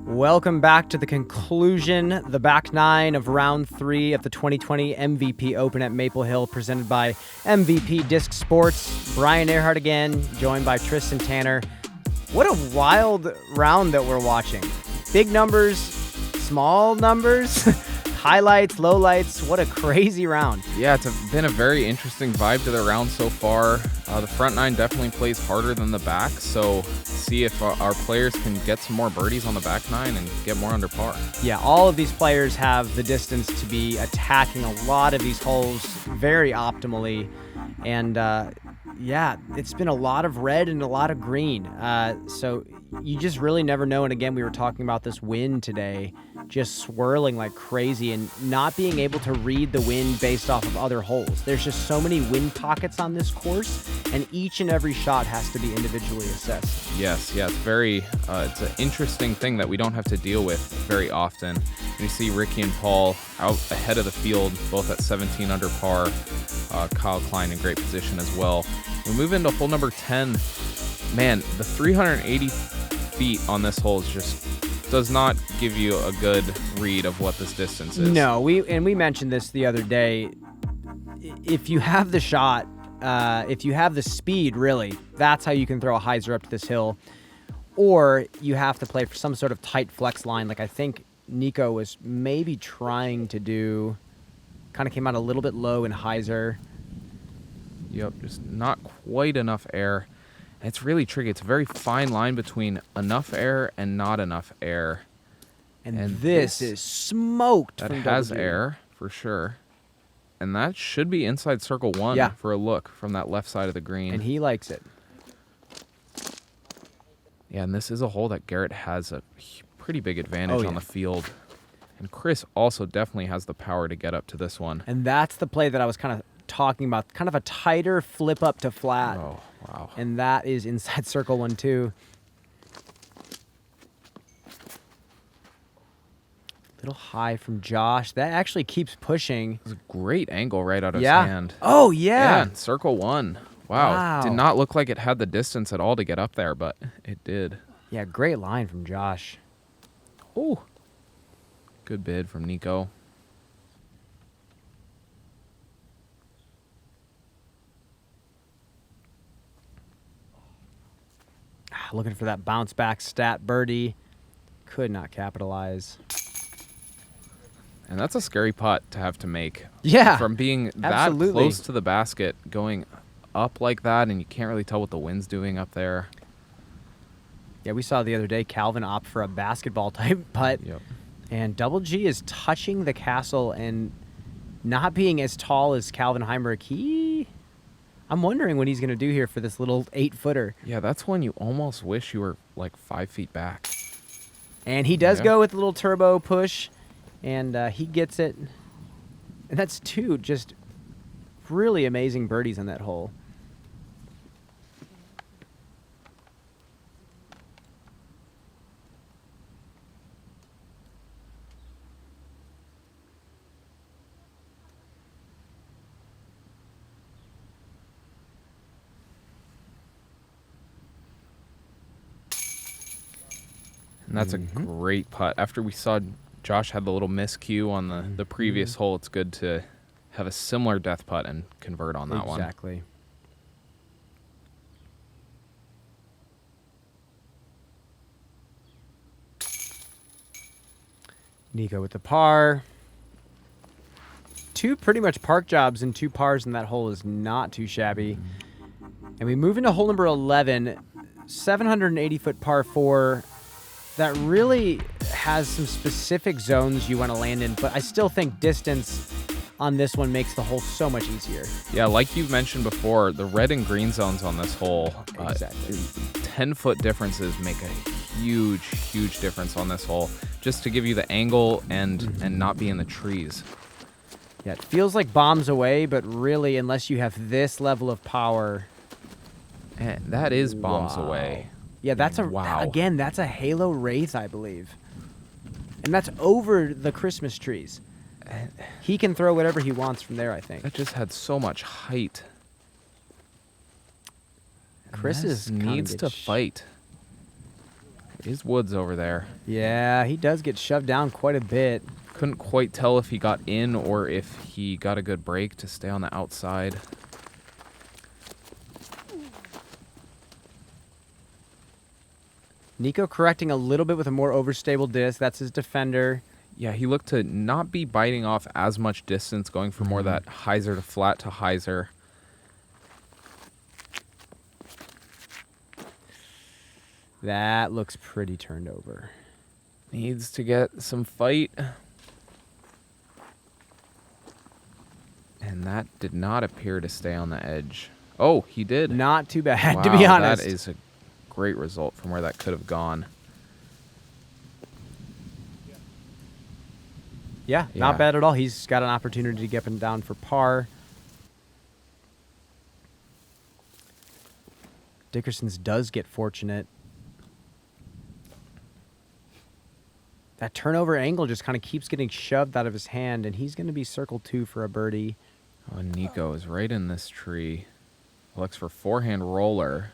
Welcome back to the conclusion, the back nine of round 3 of the 2020 MVP Open at Maple Hill, presented by MVP Disc Sports. Brian Earhart again, joined by Tristan Tanner. What a wild round that we're watching. Big numbers, small numbers, highlights, lowlights. What a crazy round. Yeah, it's been a very interesting vibe to the round so far. The front nine definitely plays harder than the back, so see if our players can get some more birdies on the back nine and get more under par. Yeah, all of these players have the distance to be attacking a lot of these holes very optimally. And yeah, it's been a lot of red and a lot of green. So you just really never know. And again, we were talking about this wind today, just swirling like crazy and not being able to read the wind based off of other holes. There's just so many wind pockets on this course, and each and every shot has to be individually assessed. Yes, it's very, it's an interesting thing that we don't have to deal with very often. You see Ricky and Paul out ahead of the field, both at 17 under par. Kyle Klein in great position as well. We move into hole number 10. Man, the 380 feet on this hole just does not give you a good read of what this distance is. No, we mentioned this the other day. If you have the shot, if you have the speed, really, that's how you can throw a hyzer up to this hill. Or you have to play for some sort of tight flex line, like I think Nico was maybe trying to do. Kind of came out a little bit low in hyzer. Yep, just not quite enough air. And it's really tricky. It's a very fine line between enough air and not enough air. And this is smoked. That has air, for sure. And that should be inside circle 1 for a look from that left side of the green. And he likes it. Yeah, and this is a hole that Garrett has a pretty big advantage on the field. And Chris also definitely has the power to get up to this one. And that's the play that I was kind of talking about, kind of a tighter flip up to flat. Oh, wow. And that is inside circle 1 too. Little high from Josh. That actually keeps pushing. It's a great angle right out of his hand. Oh, yeah. Yeah, circle 1. Wow. Did not look like it had the distance at all to get up there, but it did. Yeah, great line from Josh. Oh. Good bid from Nico. Looking for that bounce back stat birdie. Could not capitalize. And that's a scary putt to have to make. Yeah. From being that close to the basket, going up like that, and you can't really tell what the wind's doing up there. Yeah, we saw the other day Calvin opt for a basketball type putt. Yep. And Double G is touching the castle and not being as tall as Calvin Heimrich. I'm wondering what he's going to do here for this little 8-footer. Yeah, that's when you almost wish you were like 5 feet back. And he does go with a little turbo push, and he gets it. And that's 2 just really amazing birdies on that hole. And that's a great putt. After we saw Josh had the little miscue on the previous hole, it's good to have a similar death putt and convert on that one. Exactly. Nico with the par. 2 pretty much park jobs and 2 pars in that hole is not too shabby. And we move into hole number 11, 780-foot par 4. That really has some specific zones you want to land in, but I still think distance on this one makes the hole so much easier. Yeah, like you've mentioned before, the red and green zones on this hole, exactly. 10-foot differences make a huge difference on this hole, just to give you the angle and not be in the trees. Yeah, it feels like bombs away, but really, unless you have this level of power... And that is bombs away. Yeah, that's that's a Halo Wraith, I believe. And that's over the Christmas trees. He can throw whatever he wants from there, I think. That just had so much height. Chris is needs to fight. There is woods over there. Yeah, he does get shoved down quite a bit. Couldn't quite tell if he got in or if he got a good break to stay on the outside. Nico correcting a little bit with a more overstable disc. That's his defender. Yeah, he looked to not be biting off as much distance, going for more that hyzer to flat to hyzer. That looks pretty turned over. Needs to get some fight. And that did not appear to stay on the edge. Oh, he did. Not too bad, Wow, to be honest. That is a great result from where that could have gone. Yeah, not bad at all. He's got an opportunity to get him down for par. Dickerson's does get fortunate. That turnover angle just kind of keeps getting shoved out of his hand, and he's going to be circle 2 for a birdie. Oh, Nico is right in this tree. Looks for forehand roller.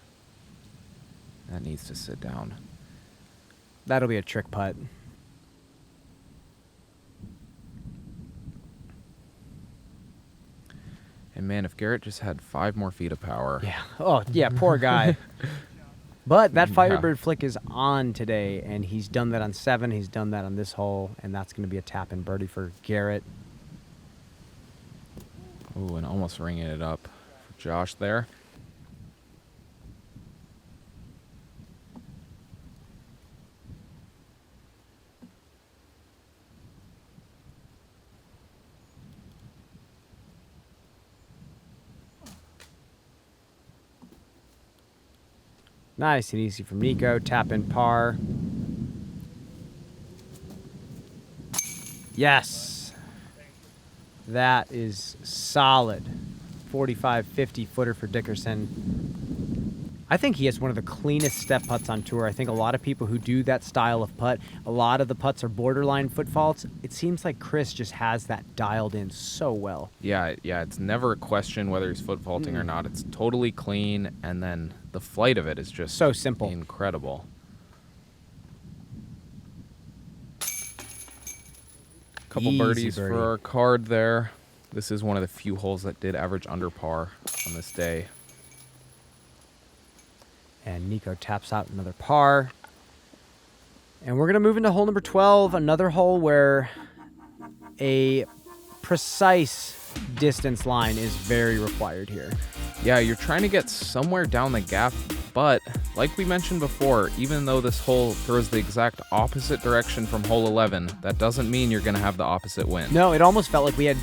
That needs to sit down. That'll be a trick putt. And man, if Garrett just had 5 more feet of power. Yeah. Oh, yeah, poor guy. But that Firebird flick is on today, and he's done that on 7. He's done that on this hole, and that's going to be a tap-in birdie for Garrett. Ooh, and almost ringing it up for Josh there. Nice and easy from Nico. Tap in par. Yes. That is solid. 45, 50 footer for Dickerson. I think he has one of the cleanest step putts on tour. I think a lot of people who do that style of putt, a lot of the putts are borderline foot faults. It seems like Chris just has that dialed in so well. Yeah, it's never a question whether he's foot faulting or not. It's totally clean, and then the flight of it is just so simple. Incredible. Couple birdies for our card there. This is one of the few holes that did average under par on this day. And Nico taps out another par. And we're going to move into hole number 12, another hole where a precise distance line is very required here. Yeah, you're trying to get somewhere down the gap, but like we mentioned before, even though this hole throws the exact opposite direction from hole 11, that doesn't mean you're going to have the opposite wind. No, it almost felt like we had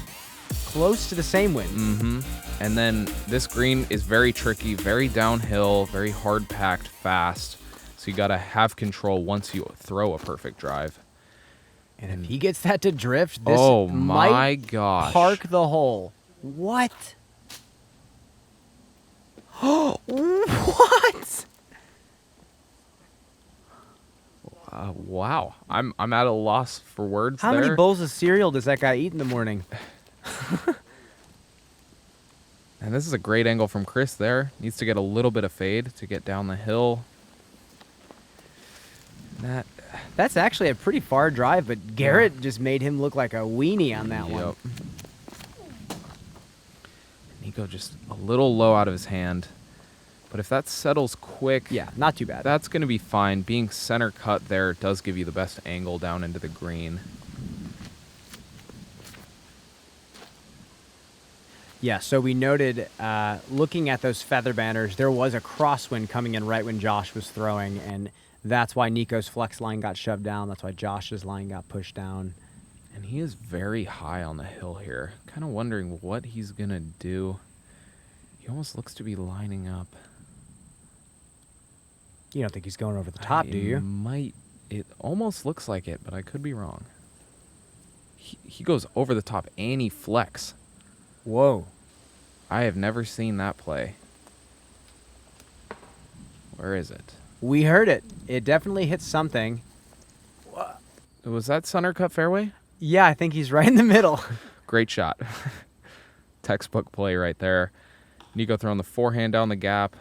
close to the same wind. Mm-hmm. And then this green is very tricky, very downhill, very hard packed, fast. So you got to have control once you throw a perfect drive. And if he gets that to drift, this my gosh. Park the hole. What? What? Wow. I'm at a loss for words. How many bowls of cereal does that guy eat in the morning? And this is a great angle from Chris there. Needs to get a little bit of fade to get down the hill. That's actually a pretty far drive, but Garrett just made him look like a weenie on that one. Nico just a little low out of his hand. But if that settles quick, yeah, not too bad. That's going to be fine. Being center cut there does give you the best angle down into the green. Yeah, so we noted, looking at those feather banners, there was a crosswind coming in right when Josh was throwing, and that's why Nico's flex line got shoved down. That's why Josh's line got pushed down. And he is very high on the hill here. Kind of wondering what he's going to do. He almost looks to be lining up. You don't think he's going over the top, do you? Might. It almost looks like it, but I could be wrong. He goes over the top and he flex. Whoa. I have never seen that play. Where is it? We heard it. It definitely hit something. Was that center cut fairway? Yeah, I think he's right in the middle. Great shot. Textbook play right there. Nico throwing the forehand down the gap.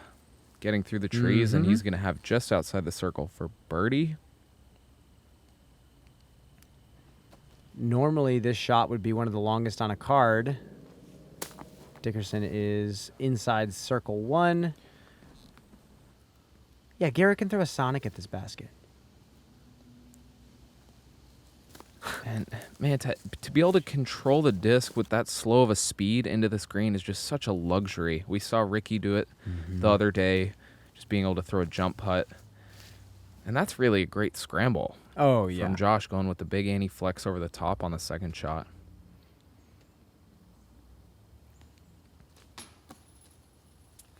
getting through the trees, and he's going to have just outside the circle for birdie. Normally, this shot would be one of the longest on a card. Dickerson is inside circle 1. Yeah, Garrett can throw a Sonic at this basket. And, man, to be able to control the disc with that slow of a speed into this green is just such a luxury. We saw Ricky do it the other day, just being able to throw a jump putt. And that's really a great scramble. Oh, yeah. From Josh going with the big anti-flex over the top on the second shot.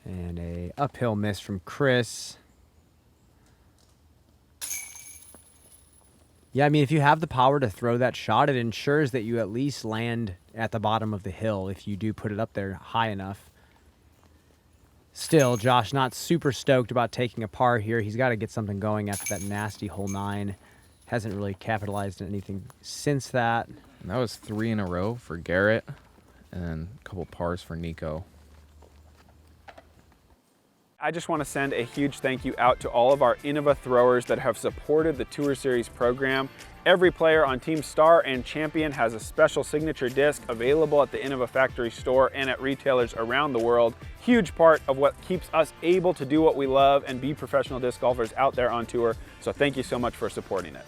And a uphill miss from Chris. Yeah, I mean, if you have the power to throw that shot, it ensures that you at least land at the bottom of the hill if you do put it up there high enough. Still, Josh not super stoked about taking a par here. He's got to get something going after that nasty hole 9. Hasn't really capitalized on anything since that. And that was 3 in a row for Garrett, and then a couple pars for Nico. I just want to send a huge thank you out to all of our Innova throwers that have supported the Tour Series program. Every player on Team Star and Champion has a special signature disc available at the Innova factory store and at retailers around the world. Huge part of what keeps us able to do what we love and be professional disc golfers out there on tour. So thank you so much for supporting it.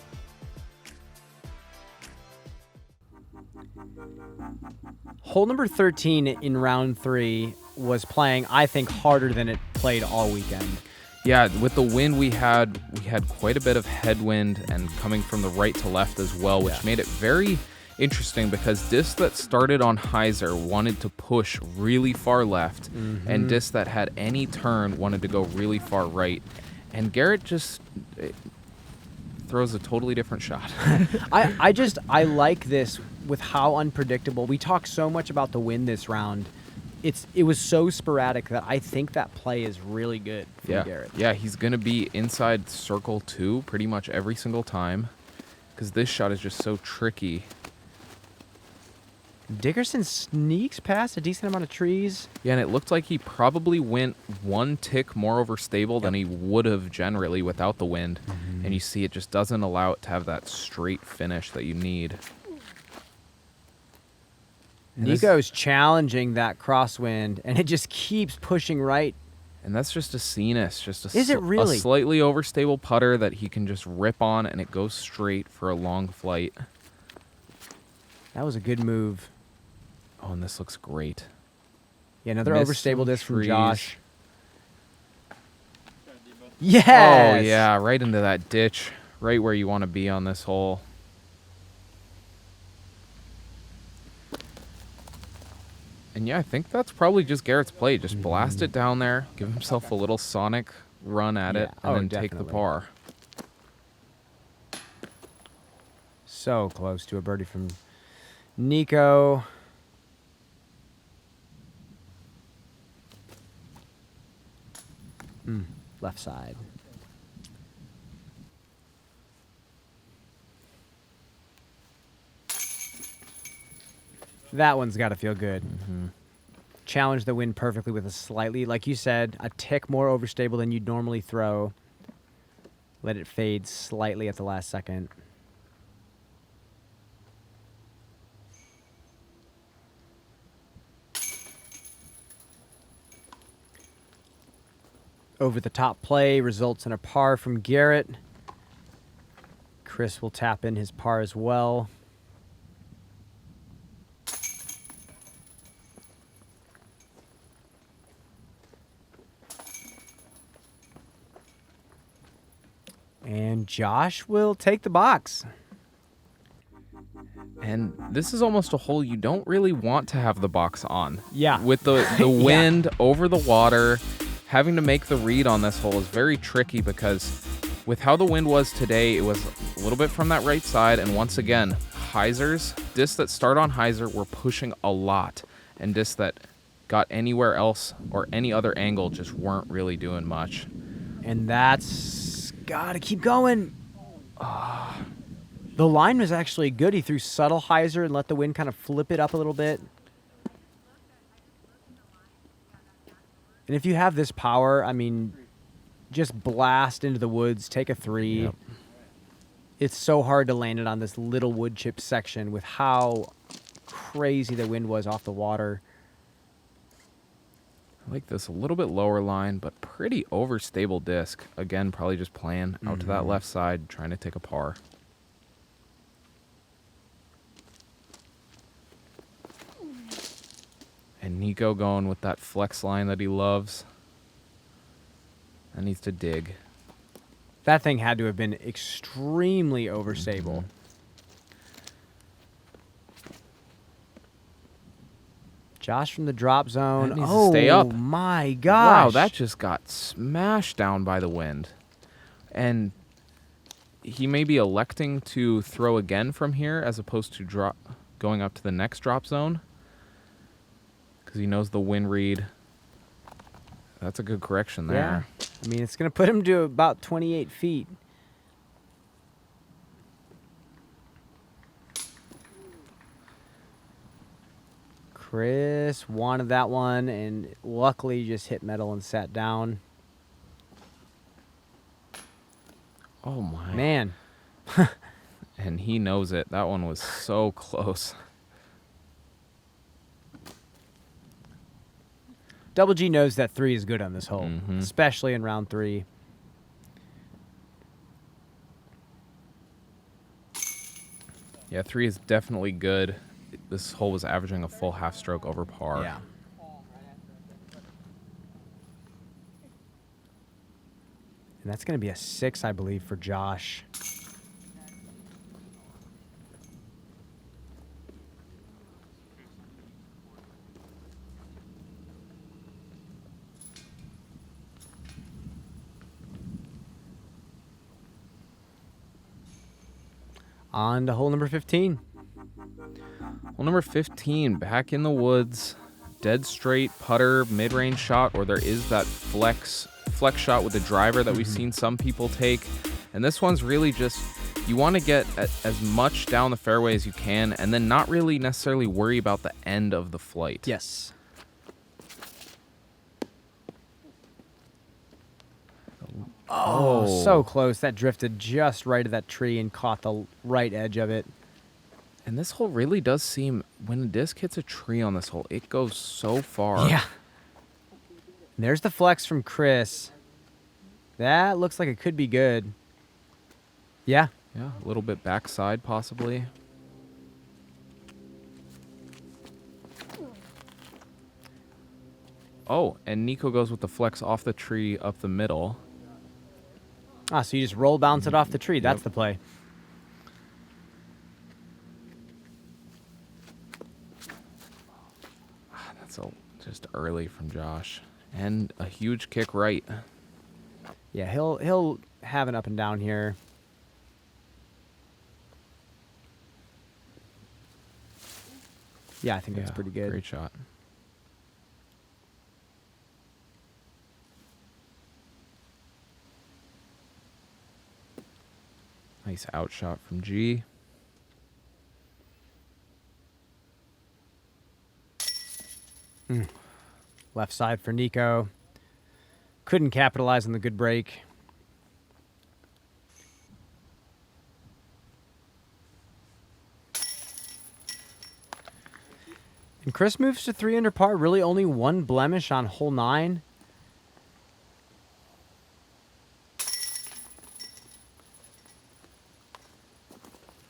Hole number 13 in round 3 was playing, I think, harder than it played all weekend. Yeah, with the wind we had quite a bit of headwind and coming from the right to left as well, which made it very interesting because discs that started on hyzer wanted to push really far left, and discs that had any turn wanted to go really far right. And Garrett just throws a totally different shot. I like this with how unpredictable. We talked so much about the wind this round. It was so sporadic that I think that play is really good for Garrett. Yeah, he's going to be inside circle 2 pretty much every single time because this shot is just so tricky. Dickerson sneaks past a decent amount of trees. Yeah, and it looked like he probably went 1 tick more overstable than he would have generally without the wind. And you see it just doesn't allow it to have that straight finish that you need. Nico's challenging that crosswind, and it just keeps pushing right. And that's just a Sirius, just a Is it really? A slightly overstable putter that he can just rip on, and it goes straight for a long flight. That was a good move. Oh, and this looks great. Yeah, another Missed overstable some disc from trees. Josh. Yes! Oh, yeah, right into that ditch, right where you want to be on this hole. And yeah, I think that's probably just Garrett's play. Just blast it down there, give himself a little Sonic run at it, and then take the par. So close to a birdie from Nico. Left side. That one's got to feel good. Challenge the wind perfectly with a slightly, like you said, a tick more overstable than you'd normally throw. Let it fade slightly at the last second. Over the top play results in a par from Garrett. Chris will tap in his par as well. And Josh will take the box. And this is almost a hole you don't really want to have the box on. Yeah. With the wind over the water, having to make the read on this hole is very tricky because with how the wind was today, it was a little bit from that right side. And once again, hyzers, discs that start on hyzer were pushing a lot. And discs that got anywhere else or any other angle just weren't really doing much. And that's gotta keep going. The line was actually good. He threw subtle hyzer and let the wind kind of flip it up a little bit. And if you have this power, I mean, just blast into the woods, take a 3. Yep. It's so hard to land it on this little wood chip section with how crazy the wind was off the water. I like this a little bit lower line, but pretty overstable disc. Again, probably just playing out to that left side, trying to take a par. And Nico going with that flex line that he loves. That needs to dig. That thing had to have been extremely overstable. Josh from the drop zone. That needs to stay up. Oh my gosh. Wow, that just got smashed down by the wind. And he may be electing to throw again from here as opposed to going up to the next drop zone. Because he knows the wind read. That's a good correction there. Yeah. I mean, it's going to put him to about 28 feet. Chris wanted that one and luckily just hit metal and sat down. Oh, my. Man. And he knows it. That one was so close. Double G knows that 3 is good on this hole, especially in round 3. Yeah, 3 is definitely good. This hole was averaging a full half stroke over par. Yeah. And that's going to be a 6, I believe, for Josh. On to hole number 15. Hole number 15, back in the woods, dead straight putter, mid-range shot, or there is that flex shot with the driver that we've seen some people take. And this one's really just, you want to get as much down the fairway as you can and then not really necessarily worry about the end of the flight. Yes. Oh, so close. That drifted just right at that tree and caught the right edge of it. And this hole really does seem, when a disc hits a tree on this hole, it goes so far. Yeah. And there's the flex from Chris. That looks like it could be good. Yeah. Yeah, a little bit backside possibly. Oh, and Nico goes with the flex off the tree up the middle. Ah, so you just roll bounce it off the tree. That's Yep. the play. That's just early from Josh. And a huge kick right. Yeah, he'll have an up and down here. Yeah, I think that's pretty good. Great shot. Nice outshot from G. Left side for Nico. Couldn't capitalize on the good break. And Chris moves to 3 under par. Really only one blemish on hole 9.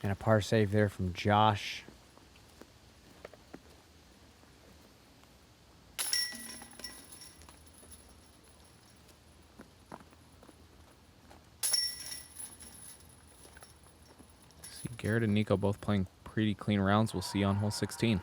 And a par save there from Josh. See Garrett and Nico both playing pretty clean rounds. We'll see on hole 16.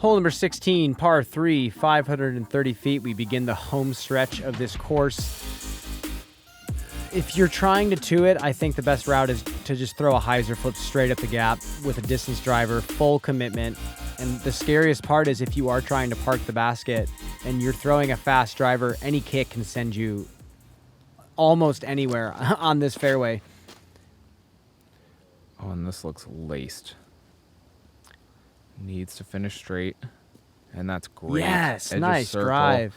Hole number 16, par 3, 530 feet. We begin the home stretch of this course. If you're trying to two it, I think the best route is to just throw a hyzer flip straight up the gap with a distance driver, full commitment. And the scariest part is if you are trying to park the basket and you're throwing a fast driver, any kick can send you almost anywhere on this fairway. Oh, and this looks laced. Needs to finish straight. And that's great. Yes, Edge of nice circle. drive.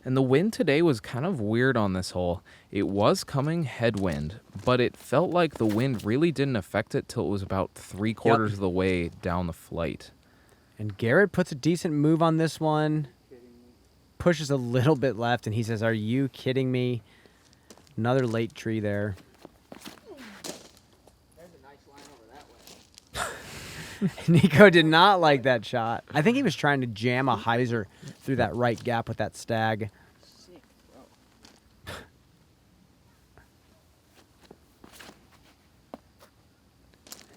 And the wind today was kind of weird on this hole. It was coming headwind, but it felt like the wind really didn't affect it till it was about 3/4 of the way down the flight. And Garrett puts a decent move on this one. Pushes a little bit left, and he says, "Are you kidding me?" Another late tree there. There's a nice line over that way. Nico did not like that shot. I think he was trying to jam a hyzer through that right gap with that stag. Sick, bro.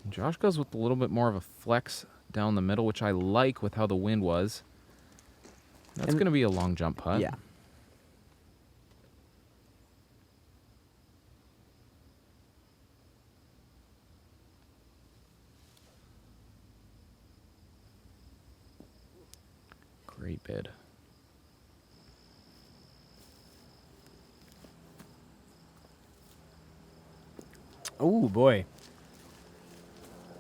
Josh goes with a little bit more of a flex down the middle, which I like with how the wind was. That's going to be a long jump putt. Yeah. Great bid. Oh, boy.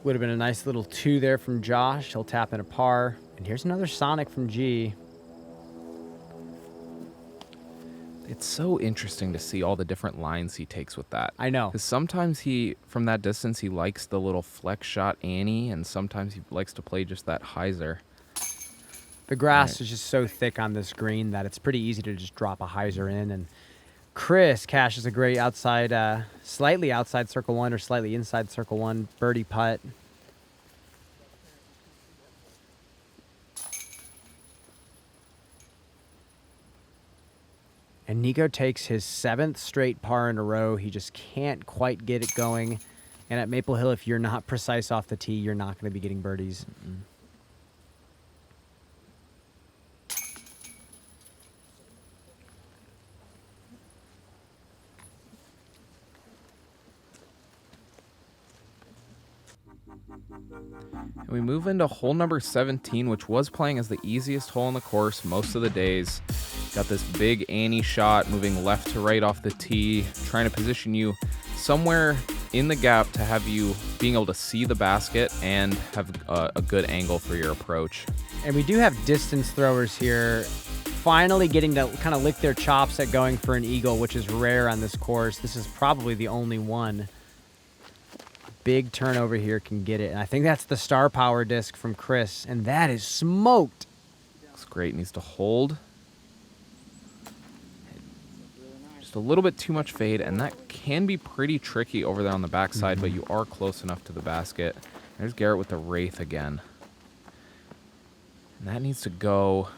Would have been a nice little 2 there from Josh. He'll tap in a par. And here's another Sonic from G. It's so interesting to see all the different lines he takes with that. I know. Because sometimes he, from that distance, he likes the little flex shot Annie, and sometimes he likes to play just that hyzer. The grass is just so thick on this green that it's pretty easy to just drop a hyzer in. And Chris cashes a great outside, slightly outside circle 1 or slightly inside circle 1 birdie putt. And Nico takes his 7th straight par in a row. He just can't quite get it going. And at Maple Hill, if you're not precise off the tee, you're not going to be getting birdies. And we move into hole number 17, which was playing as the easiest hole on the course most of the days. Got this big Annie shot moving left to right off the tee, trying to position you somewhere in the gap to have you being able to see the basket and have a good angle for your approach. And we do have distance throwers here, finally getting to kind of lick their chops at going for an eagle, which is rare on this course. This is probably the only one. Big turnover here can get it. And I think that's the star power disc from Chris, and that is smoked. Looks great. Needs to hold. Just a little bit too much fade, and that can be pretty tricky over there on the backside, but you are close enough to the basket. There's Garrett with the Wraith again. And that needs to go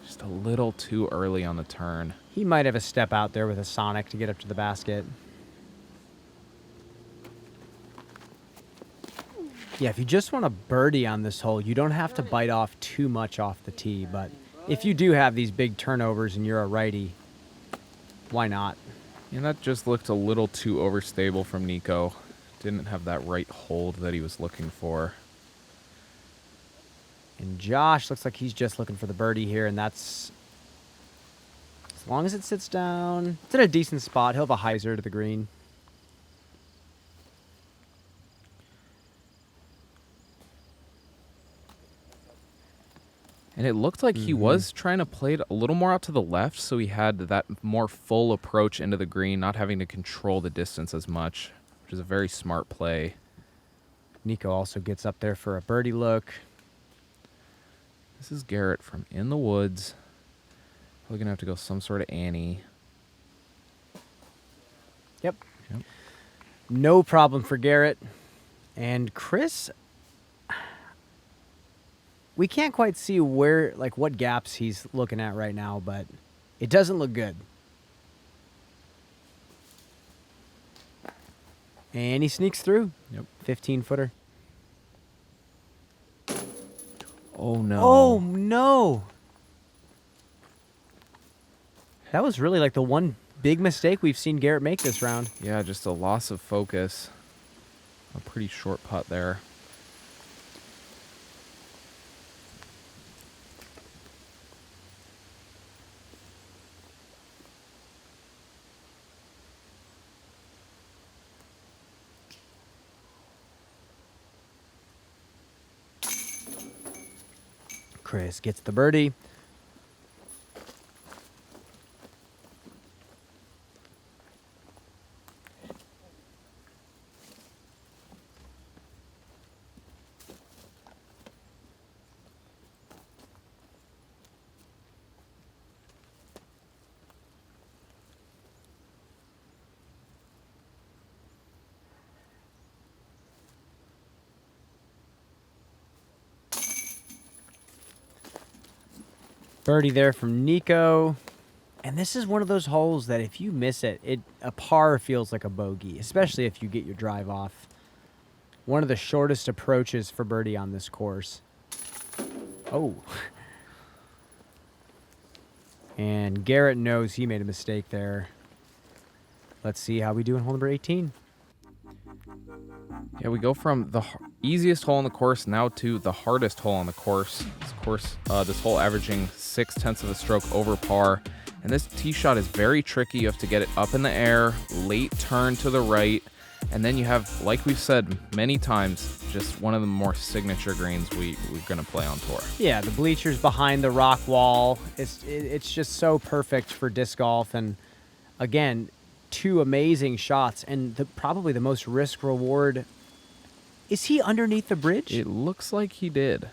just a little too early on the turn. He might have a step out there with a Sonic to get up to the basket. Yeah, if you just want a birdie on this hole, you don't have to bite off too much off the tee. But if you do have these big turnovers and you're a righty, why not? And that just looked a little too overstable from Nico. Didn't have that right hold that he was looking for. And Josh looks like he's just looking for the birdie here, and that's... As long as it sits down, it's in a decent spot. He'll have a hyzer to the green. And it looked like he was trying to play it a little more out to the left, so he had that more full approach into the green, not having to control the distance as much, which is a very smart play. Nico also gets up there for a birdie look. This is Garrett from In the Woods. Probably going to have to go some sort of Annie. Yep. No problem for Garrett. And Chris... We can't quite see where, like, what gaps he's looking at right now, but it doesn't look good. And he sneaks through. Yep. 15-footer. Oh, no. Oh, no. That was really like the one big mistake we've seen Garrett make this round. Yeah, just a loss of focus. A pretty short putt there. Chris gets the birdie. Birdie there from Nico. And this is one of those holes that if you miss it, a par feels like a bogey, especially if you get your drive off. One of the shortest approaches for birdie on this course. Oh. And Garrett knows he made a mistake there. Let's see how we do in hole number 18. Yeah, we go from the easiest hole on the course now to the hardest hole on the course. This hole averaging 0.6 of a stroke over par. And this tee shot is very tricky. You have to get it up in the air, late turn to the right. And then you have, like we've said many times, just one of the more signature greens we're going to play on tour. Yeah, the bleachers behind the rock wall. It's just so perfect for disc golf. And again, two amazing shots and probably the most risk reward. Is he underneath the bridge? It looks like he did.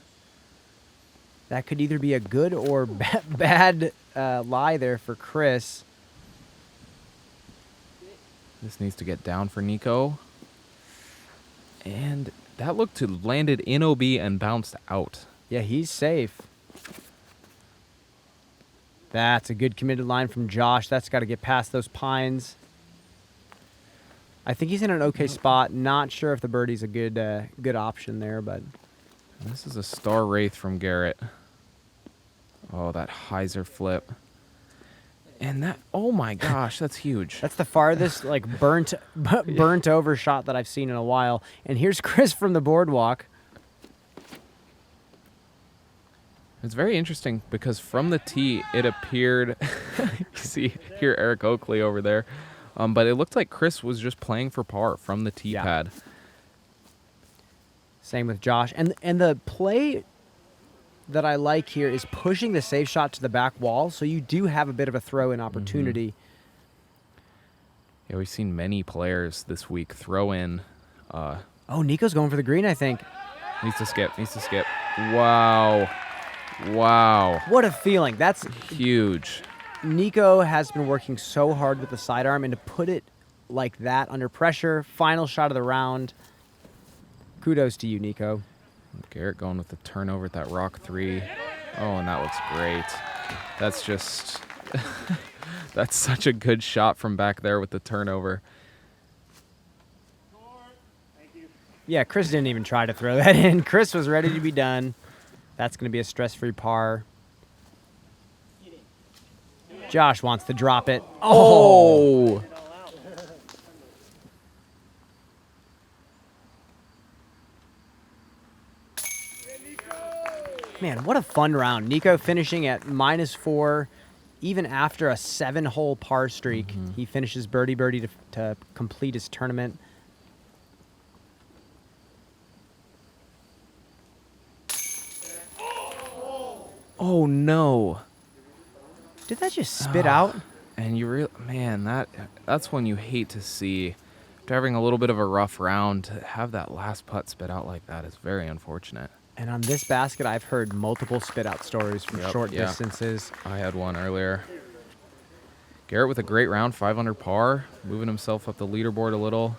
That could either be a good or bad lie there for Chris. This needs to get down for Nico. And that looked to landed in OB and bounced out. Yeah, he's safe. That's a good committed line from Josh. That's got to get past those pines. I think he's in an okay spot. Not sure if the birdie's a good option there, but this is a star wraith from Garrett. Oh, that hyzer flip. And that, oh my gosh, that's huge. that's the farthest like burnt over shot that I've seen in a while. And here's Chris from the boardwalk. It's very interesting because from the tee, it appeared, you see here Eric Oakley over there, but it looked like Chris was just playing for par from the tee pad. Same with Josh. And the play that I like here is pushing the safe shot to the back wall, so you do have a bit of a throw-in opportunity. Yeah, we've seen many players this week throw in. Oh, Nico's going for the green, I think. Needs to skip. Wow. What a feeling. That's huge. Nico has been working so hard with the sidearm, and to put it like that under pressure, final shot of the round. Kudos to you, Nico. Garrett going with the turnover at that rock 3. Oh, and that looks great. That's just, that's such a good shot from back there with the turnover. Yeah, Chris didn't even try to throw that in. Chris was ready to be done. That's going to be a stress-free par. Josh wants to drop it. Oh! Man, what a fun round. Nico finishing at -4, even after a 7-hole par streak. He finishes birdie to complete his tournament. Oh, no. Did that just spit out? And you man, that's when you hate to see. After having a little bit of a rough round, to have that last putt spit out like that is very unfortunate. And on this basket, I've heard multiple spit-out stories from short distances. I had one earlier. Garrett with a great round, 5 under par, moving himself up the leaderboard a little.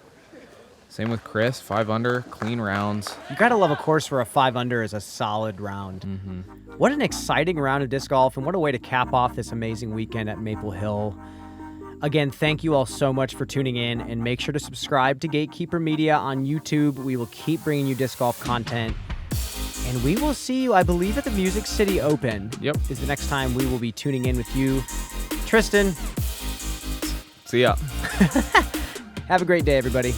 Same with Chris, 5 under, clean rounds. You got to love a course where a 5 under is a solid round. What an exciting round of disc golf, and what a way to cap off this amazing weekend at Maple Hill. Again, thank you all so much for tuning in, and make sure to subscribe to Gatekeeper Media on YouTube. We will keep bringing you disc golf content. And we will see you, I believe, at the Music City Open. Yep. Is the next time we will be tuning in with you. Tristan. See ya. Have a great day, everybody.